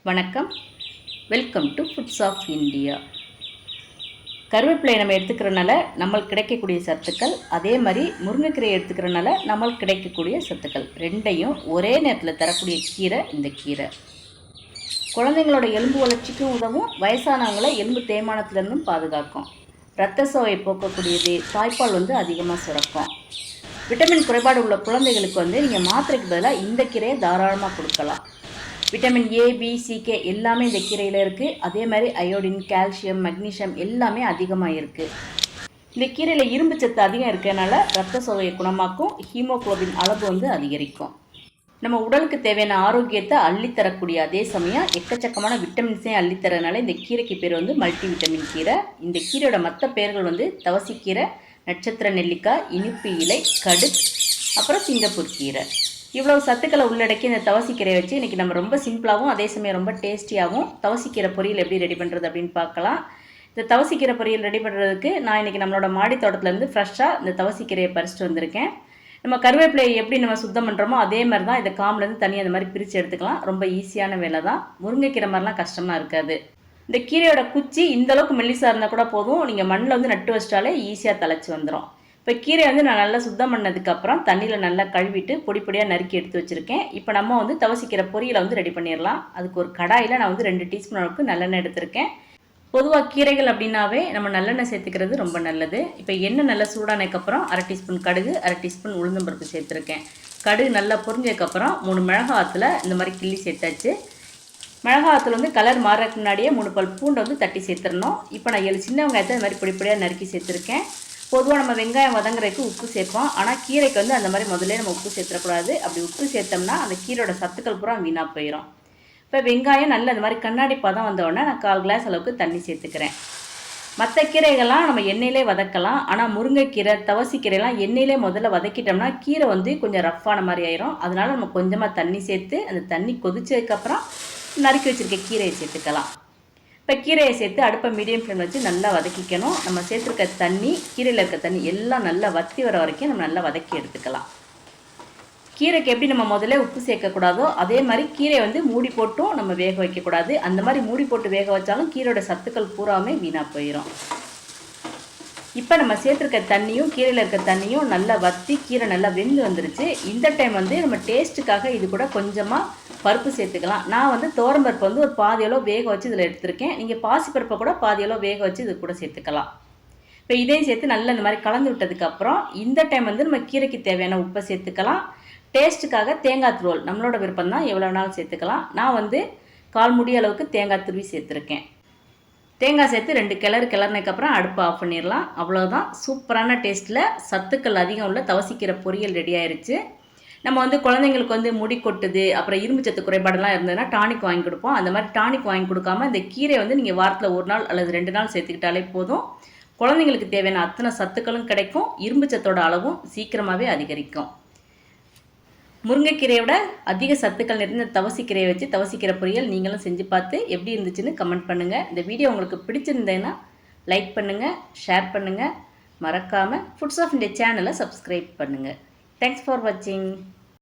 வணக்கம், welcome to foods of India. கருவேப்பிலையை நம்ம எடுத்துக்கிறனால நம்மளுக்கு கிடைக்கக்கூடிய சத்துக்கள், அதே மாதிரி முருங்கைக்கீரை எடுத்துக்கிறனால நம்மளுக்கு கிடைக்கக்கூடிய சத்துக்கள் ரெண்டையும் ஒரே நேரத்தில் தரக்கூடிய கீரை இந்த கீரை. குழந்தைங்களோட எலும்பு வளர்ச்சிக்கும் உதவும், வயசானவங்களை எலும்பு தேய்மானத்திலேருந்தும் பாதுகாக்கும், இரத்த சோகை போக்கக்கூடியது, தாய்ப்பால் அதிகமாக சுரக்கும். விட்டமின் குறைபாடு உள்ள குழந்தைகளுக்கு நீங்கள் மாத்திரைக்கு பதிலாக இந்த கீரையை தாராளமாக கொடுக்கலாம். Vitamin A, B, C, K எல்லாமே இந்த கீரையில் இருக்குது. அதே மாதிரி அயோடின், கால்சியம், மக்னீசியம் எல்லாமே அதிகமாக இருக்குது. இந்த கீரையில் இரும்பு சத்து அதிகம் இருக்கிறதுனால இரத்த சோகையை குணமாக்கும், ஹீமோகுளோபின் அளவு அதிகரிக்கும். நம்ம உடலுக்கு தேவையான ஆரோக்கியத்தை அள்ளித்தரக்கூடிய அதே சமயம் எக்கச்சக்கமான விட்டமின்ஸையும் அள்ளித்தரனால இந்த கீரைக்கு பேர் மல்டி விட்டமின் கீரை. இந்த கீரையோட மற்ற பெயர்கள் தவசிக்கீரை, நட்சத்திர நெல்லிக்காய், இனிப்பு இலை, கடு, அப்புறம் சிங்கப்பூர் கீரை. இவ்வளவு சத்துக்களை உள்ளடக்கி இந்த தவசிக்கீரையை வச்சு இன்றைக்கி நம்ம ரொம்ப சிம்பிளாகவும் அதே சமயம் ரொம்ப டேஸ்டியாகவும் தவசிக்கீரை பொரியல் எப்படி ரெடி பண்ணுறது அப்படின்னு பார்க்கலாம். இந்த தவசிக்கீரை பொரியல் ரெடி பண்ணுறதுக்கு நான் இன்றைக்கி நம்மளோட மாடி தோட்டத்துலேருந்து ஃப்ரெஷ்ஷாக இந்த தவசிக்கீரையை பறிச்சுட்டு வந்திருக்கேன். நம்ம கருவேப்பிலையை எப்படி நம்ம சுத்தம் பண்ணுறோமோ அதே மாதிரி தான் இதை காம்லேருந்து தனியாக அந்த மாதிரி பிரித்து எடுத்துக்கலாம். ரொம்ப ஈஸியான வேலை தான், முருங்கைக்கீரை மாதிரிலாம் கஷ்டமாக இருக்காது. இந்த கீரையோட குச்சி இந்தளவுக்கு மெல்லிசாக இருந்தால் கூட போதும், நீங்கள் மண்ணில் நட்டு வச்சிட்டாலே ஈஸியாக தழைச்சி வந்துடும். இப்போ கீரை நான் நல்லா சுத்தம் பண்ணதுக்கப்புறம் தண்ணியில் நல்லா கழுவிட்டு பொடி பொடியாக நறுக்கி எடுத்து வச்சுருக்கேன். இப்போ நம்ம தவசிக்கிற பொரியலை ரெடி பண்ணிடலாம். அதுக்கு ஒரு கடாயில் நான் 2 டீஸ்பூன் அளவுக்கு நல்லெண்ணெய் எடுத்திருக்கேன். பொதுவாக கீரைகள் அப்படின்னாவே நம்ம நல்லெண்ணெய் சேர்த்துக்கிறது ரொம்ப நல்லது. இப்போ எண்ணெய் நல்லா சூடானதுக்கப்புறம் 1/2 டீஸ்பூன் கடுகு, 1/2 டீஸ்பூன் உளுந்தம்பருப்பு சேர்த்துருக்கேன். கடுகு நல்லா பொரிஞ்சதுக்கப்புறம் 3 மிளகாத்தில் இந்த மாதிரி கிள்ளி சேர்த்தாச்சு. மிளகாத்தில் கலர் மாறதுக்கு முன்னாடியே 3 பல் பூண்டை தட்டி சேர்த்துடணும். இப்போ நான் 7 சின்ன வெங்காயத்தை இந்த மாதிரி பொடி பொடியாக நறுக்கி சேர்த்துருக்கேன். பொதுவாக நம்ம வெங்காயம் வதங்குறதுக்கு உப்பு சேர்ப்போம், ஆனால் கீரைக்கு அந்த மாதிரி முதல்ல நம்ம உப்பு சேர்த்துடக்கூடாது. அப்படி உப்பு சேர்த்தோம்னா அந்த கீரையோட சத்துக்கள் பூரா வீணாக போயிடும். இப்போ வெங்காயம் நல்ல இந்த மாதிரி கண்ணாடி பதம் வந்தோடனே நான் 1/4 கிளாஸ் அளவுக்கு தண்ணி சேர்த்துக்கிறேன். மற்ற கீரைகள்லாம் நம்ம எண்ணெயிலே வதக்கலாம், ஆனால் முருங்கைக்கீரை, தவசிக்கீரைலாம் எண்ணெயிலே முதல்ல வதக்கிட்டோம்னா கீரை கொஞ்சம் ரஃப்பான மாதிரி ஆயிரும். அதனால் நம்ம கொஞ்சமாக தண்ணி சேர்த்து அந்த தண்ணி கொதிச்சதுக்கப்புறம் நறுக்கி வச்சுருக்க கீரையை சேர்த்துக்கலாம். இப்போ கீரையை சேர்த்து அடுப்பை மீடியம் ஃப்ளேம் வச்சு நல்லா வதக்கிக்கணும். நம்ம சேர்த்துருக்க தண்ணி, கீரையில் இருக்க தண்ணி எல்லாம் நல்லா வற்றி வர வரைக்கும் நம்ம நல்லா வதக்கி எடுத்துக்கலாம். கீரைக்கு எப்படி நம்ம முதல்ல உப்பு சேர்க்கக்கூடாதோ அதே மாதிரி கீரை மூடி போட்டும் நம்ம வேக வைக்கக்கூடாது. அந்த மாதிரி மூடி போட்டு வேக வச்சாலும் கீரையோட சத்துக்கள் பூராமே வீணாக போயிடும். இப்போ நம்ம சேர்த்துருக்க தண்ணியும் கீரையில் இருக்க தண்ணியும் நல்லா வற்றி கீரை நல்லா வெந்து வந்துருச்சு. இந்த டைம் நம்ம டேஸ்ட்டுக்காக இது கூட கொஞ்சமாக பருப்பு சேர்த்துக்கலாம். நான் தோரம்பருப்பு ஒரு பாதியளவு வேக வச்சு இதில் எடுத்திருக்கேன். நீங்கள் பாசிப்பருப்பை கூட பாதியளவு வேக வச்சு இது கூட சேர்த்துக்கலாம். இப்போ இதையும் சேர்த்து நல்லா இந்த மாதிரி கலந்து விட்டதுக்கப்புறம் இந்த டைம் நம்ம கீரைக்கு தேவையான உப்பை சேர்த்துக்கலாம். டேஸ்ட்டுக்காக தேங்காய் துருவல் நம்மளோட விருப்பம் தான், எவ்வளோ வேணாலும் சேர்த்துக்கலாம். நான் 1/4 முடி அளவுக்கு தேங்காய் துருவி சேர்த்துருக்கேன். தேங்காய் சேர்த்து 2 கிளறினதுக்கப்புறம் அடுப்பை ஆஃப் பண்ணிடலாம். அவ்வளோதான், சூப்பரான டேஸ்ட்டில் சத்துக்கள் அதிகம் உள்ள தவசிக்கீரை பொரியல் ரெடி ஆயிடுச்சு. நம்ம குழந்தைங்களுக்கு முடி கொட்டுது, அப்புறம் இரும்பு சத்து குறைபாடெல்லாம் இருந்ததுன்னா டானிக் வாங்கி கொடுப்போம். அந்த மாதிரி டானிக் வாங்கி கொடுக்காம இந்த கீரை நீங்கள் வாரத்தில் 1 நாள் அல்லது 2 நாள் சேர்த்துக்கிட்டாலே போதும். குழந்தைங்களுக்கு தேவையான அத்தனை சத்துக்களும் கிடைக்கும், இரும்பு சத்தோட அளவும் சீக்கிரமாகவே அதிகரிக்கும். முருங்கைக்கீரையோட அதிக சத்துக்கள் நிறைந்த தவசிக்கீரையை வச்சு தவசிக்கீரை பொரியல் நீங்களும் செஞ்சு பார்த்து எப்படி இருந்துச்சுன்னு கமெண்ட் பண்ணுங்கள். இந்த வீடியோ உங்களுக்கு பிடிச்சிருந்தேன்னா லைக் பண்ணுங்கள், ஷேர் பண்ணுங்கள், மறக்காமல் ஃபுட்ஸ் ஆஃப் இந்தியா சேனலை சப்ஸ்கிரைப் பண்ணுங்கள். தேங்க்ஸ் ஃபார் வாட்சிங்.